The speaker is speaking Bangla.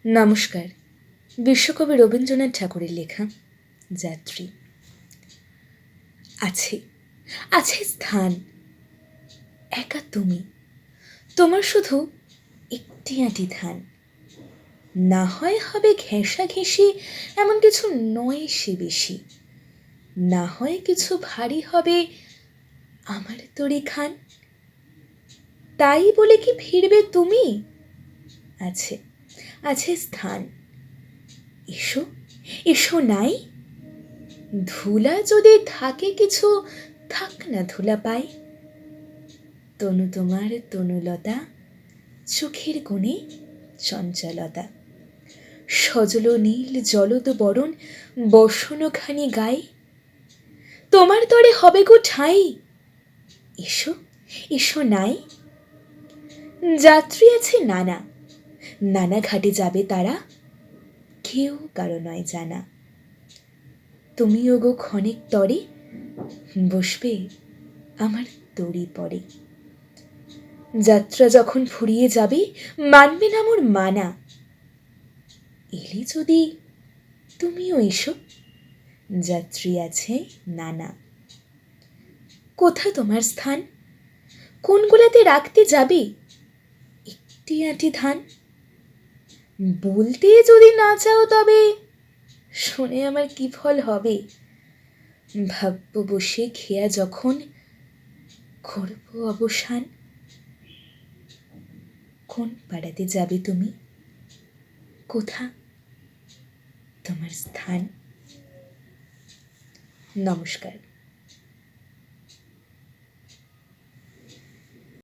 নমস্কার। বিশ্বকবি রবীন্দ্রনাথ ঠাকুরের লেখা যাত্রী। আছে আছে স্থান, একা তুমি, তোমার শুধু একটি আঁটি ধান। না হয় হবে ঘেঁষাঘেঁষি, এমন কিছু নয় সে বেশি। না হয় কিছু ভারী হবে আমার তরি খান। তাই বলে কি ফিরবে তুমি? আছে আছে স্থান, এসো এসো নাই। ধুলা যদি থাকে কিছু, থাক না ধুলা পাই। তনু তোমার তনুলতা, চোখের কোণে চঞ্চলতা। সজল নীল জলদ বরণ বসনখানি গাই। তোমার তরে হবে গো ঠাঁই, এসো এসো নাই। যাত্রী আছে নানা, নানা ঘাটে যাবে তারা, কেউ কারো নয় জানা। তুমিও গো ক্ষণিক তরে বসবে আমার তরি পরে। যাত্রা যখন ফুরিয়ে যাবে, মানবে না মোর মানা। এলে যদি তুমিও এসো, যাত্রী আছে নানা। কোথা তোমার স্থান? কোনগুলাতে রাখতে যাবে একটি আঁটি ধান? বলতে যদি না চাও তবে শুনে আমার কি ফল হবে? ভাববো বসে খেয়া যখন করব অবসান। কোন পাড়াতে যাবে তুমি? কোথা তোমার স্থান? নমস্কার।